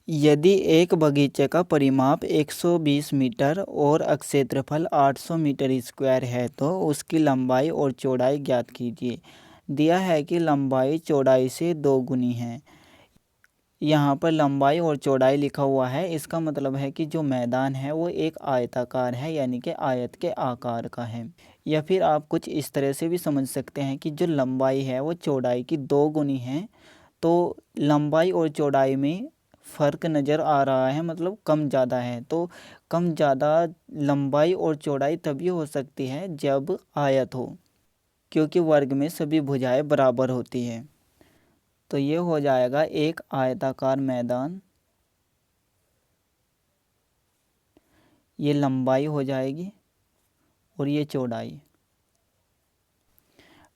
यदि एक बगीचे का परिमाप 120 मीटर और क्षेत्रफल 800 मीटर स्क्वायर है तो उसकी लंबाई और चौड़ाई ज्ञात कीजिए। दिया है कि लंबाई चौड़ाई से 2 गुनी है। यहाँ पर लंबाई और चौड़ाई लिखा हुआ है, इसका मतलब है कि जो मैदान है वो एक आयताकार है, यानी कि आयत के आकार का है। या फिर आप कुछ इस तरह से भी समझ सकते हैं कि जो लंबाई है वो चौड़ाई की 2 गुनी है, तो लंबाई और चौड़ाई में फ़र्क नज़र आ रहा है, मतलब कम ज़्यादा है। तो कम ज़्यादा लंबाई और चौड़ाई तभी हो सकती है जब आयत हो, क्योंकि वर्ग में सभी भुजाएं बराबर होती हैं। तो ये हो जाएगा एक आयताकार मैदान, ये लंबाई हो जाएगी और ये चौड़ाई।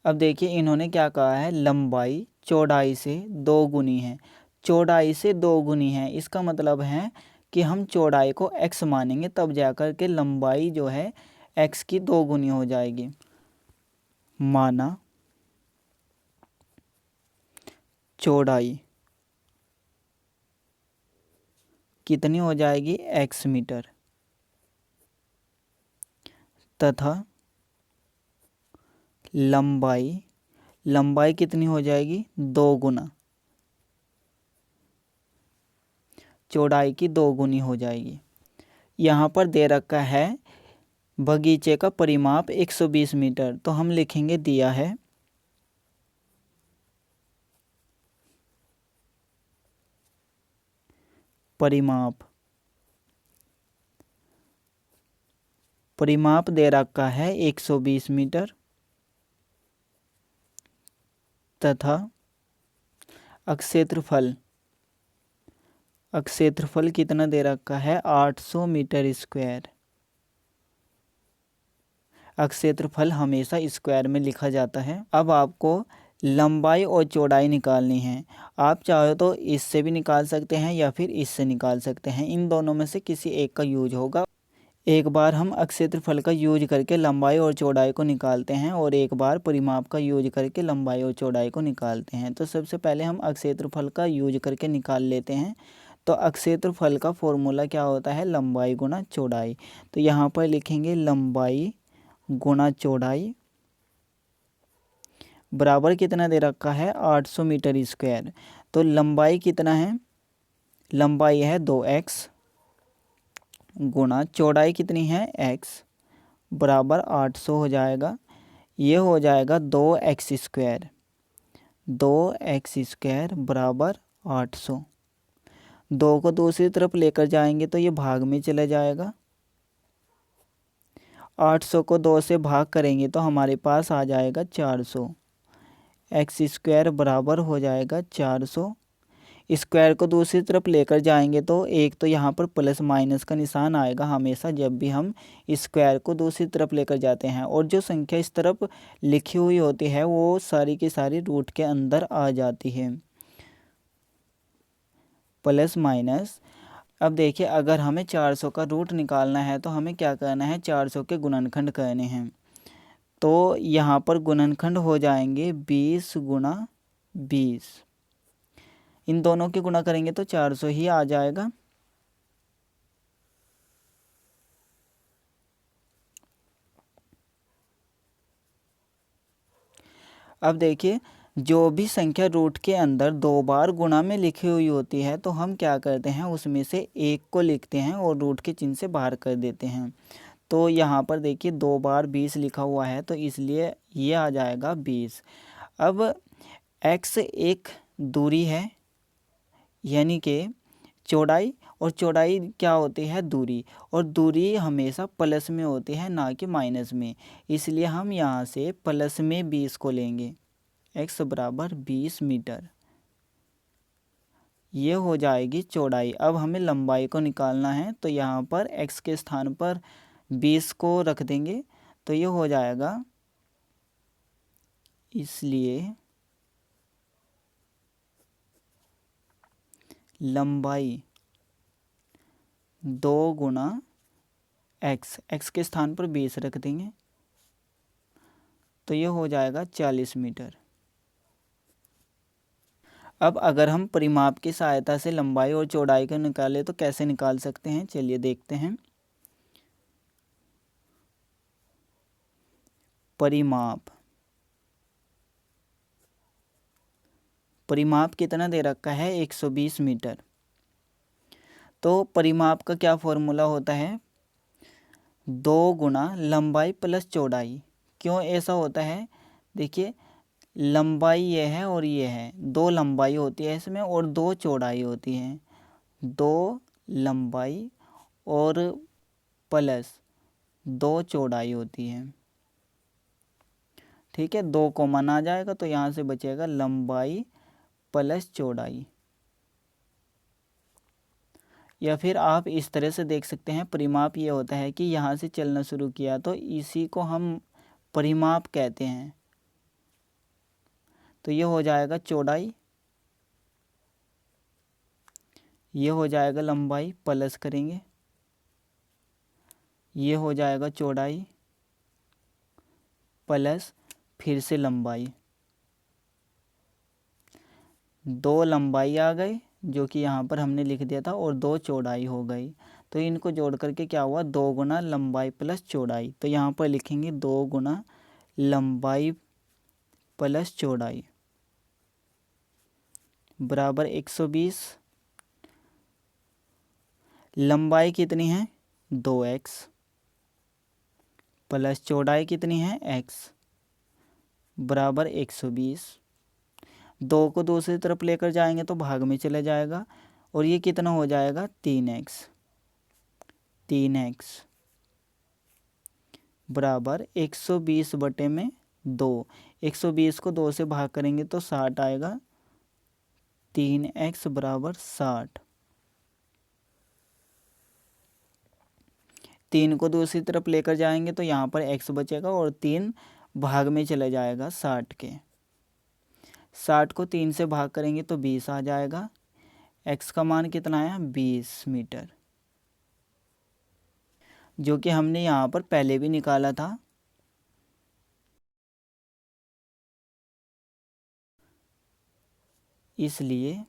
अब देखिए इन्होंने क्या कहा है, लंबाई चौड़ाई से 2 गुनी है। चौड़ाई से 2 गुनी है, इसका मतलब है कि हम चौड़ाई को x मानेंगे तब जाकर के लंबाई जो है x की 2 गुनी हो जाएगी। माना चौड़ाई कितनी हो जाएगी, x मीटर, तथा लंबाई कितनी हो जाएगी, 2 गुना, चौड़ाई की 2 गुनी हो जाएगी। यहाँ पर दे रखा है बगीचे का परिमाप 120 मीटर, तो हम लिखेंगे दिया है परिमाप दे रखा है 120 मीटर, तथा क्षेत्रफल कितना दे रखा है, 800 मीटर स्क्वायर। क्षेत्रफल हमेशा स्क्वायर में लिखा जाता है। अब आपको लंबाई और चौड़ाई निकालनी है। आप चाहो तो इससे भी निकाल सकते हैं या फिर इससे निकाल सकते हैं, इन दोनों में से किसी एक का यूज होगा। एक बार हम क्षेत्रफल का यूज करके लंबाई और चौड़ाई को निकालते हैं और एक बार परिमाप का यूज करके लंबाई और चौड़ाई को निकालते हैं। तो सबसे पहले हम क्षेत्रफल का यूज करके निकाल लेते हैं। तो क्षेत्रफल का फॉर्मूला क्या होता है, लंबाई गुना चौड़ाई। तो यहाँ पर लिखेंगे लंबाई गुना चौड़ाई बराबर कितना दे रखा है, 800 मीटर स्क्वायर। तो लंबाई कितना है, लंबाई है 2x गुना चौड़ाई कितनी है, x, बराबर 800 हो जाएगा। ये हो जाएगा 2x स्क्वायर बराबर 800। 2 को दूसरी तरफ लेकर जाएंगे तो ये भाग में चला जाएगा। 800 को 2 से भाग करेंगे तो हमारे पास आ जाएगा 400। एक्स स्क्वायर बराबर हो जाएगा 400। स्क्वायर को दूसरी तरफ लेकर जाएंगे तो एक तो यहाँ पर प्लस माइनस का निशान आएगा हमेशा जब भी हम स्क्वायर को दूसरी तरफ लेकर जाते हैं, और जो संख्या इस तरफ लिखी हुई होती है वो सारी की सारी रूट के अंदर आ जाती है, प्लस माइनस। अब देखिए अगर हमें 400 का रूट निकालना है तो हमें क्या करना है, 400 के गुणनखंड करने हैं। तो यहाँ पर गुणनखंड हो जाएंगे 20 गुणा 20, इन दोनों के गुणा करेंगे तो 400 ही आ जाएगा। अब देखिए जो भी संख्या रूट के अंदर 2 बार गुणा में लिखी हुई होती है तो हम क्या करते हैं, उसमें से एक को लिखते हैं और रूट के चिन्ह से बाहर कर देते हैं। तो यहाँ पर देखिए 2 बार 20 लिखा हुआ है तो इसलिए ये आ जाएगा 20। अब x एक दूरी है, यानी कि चौड़ाई, और चौड़ाई क्या होती है, दूरी, और दूरी हमेशा प्लस में होती है ना कि माइनस में, इसलिए हम यहाँ से प्लस में 20 को लेंगे, x बराबर 20 मीटर। ये हो जाएगी चौड़ाई। अब हमें लंबाई को निकालना है तो यहाँ पर x के स्थान पर 20 को रख देंगे तो ये हो जाएगा, इसलिए लंबाई 2 गुना x के स्थान पर 20 रख देंगे तो ये हो जाएगा 40 मीटर। अब अगर हम परिमाप की सहायता से लंबाई और चौड़ाई को निकालें तो कैसे निकाल सकते हैं, चलिए देखते हैं। परिमाप कितना दे रखा है, 120 मीटर। तो परिमाप का क्या फॉर्मूला होता है, 2 गुना लंबाई प्लस चौड़ाई। क्यों ऐसा होता है, देखिए लंबाई ये है और ये है, 2 लंबाई होती है इसमें और 2 चौड़ाई होती है। 2 लंबाई और प्लस 2 चौड़ाई होती है। ठीक है, 2 कॉमन आ जाएगा तो यहाँ से बचेगा लंबाई प्लस चौड़ाई। या फिर आप इस तरह से देख सकते हैं, परिमाप ये होता है कि यहाँ से चलना शुरू किया तो इसी को हम परिमाप कहते हैं। तो ये हो जाएगा चौड़ाई, ये हो जाएगा लंबाई, प्लस करेंगे, ये हो जाएगा चौड़ाई प्लस फिर से लंबाई। 2 लंबाई आ गई जो कि यहाँ पर हमने लिख दिया था और 2 चौड़ाई हो गई। तो इनको जोड़ करके क्या हुआ, 2 गुना लंबाई प्लस चौड़ाई। तो यहाँ पर लिखेंगे 2 गुना लंबाई प्लस चौड़ाई बराबर 120। लंबाई कितनी है, 2x प्लस चौड़ाई कितनी है, x बराबर 120। 2 को दूसरी तरफ लेकर जाएंगे तो भाग में चला जाएगा और ये कितना हो जाएगा, 3x बराबर 120 बटे में 2। 120 को 2 से भाग करेंगे तो 60 आएगा, 3x बराबर 60। 3 को दूसरी तरफ लेकर जाएंगे तो यहाँ पर x बचेगा और 3 भाग में चला जाएगा 60 के। 60 को 3 से भाग करेंगे तो 20 आ जाएगा। x का मान कितना आया, 20 मीटर, जो कि हमने यहाँ पर पहले भी निकाला था। इसलिए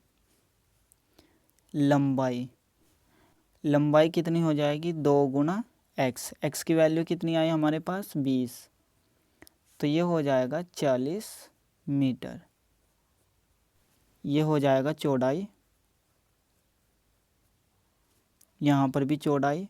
लंबाई कितनी हो जाएगी, 2 गुना x की वैल्यू कितनी आई हमारे पास, 20। तो ये हो जाएगा 40 मीटर। ये हो जाएगा चौड़ाई, यहाँ पर भी चौड़ाई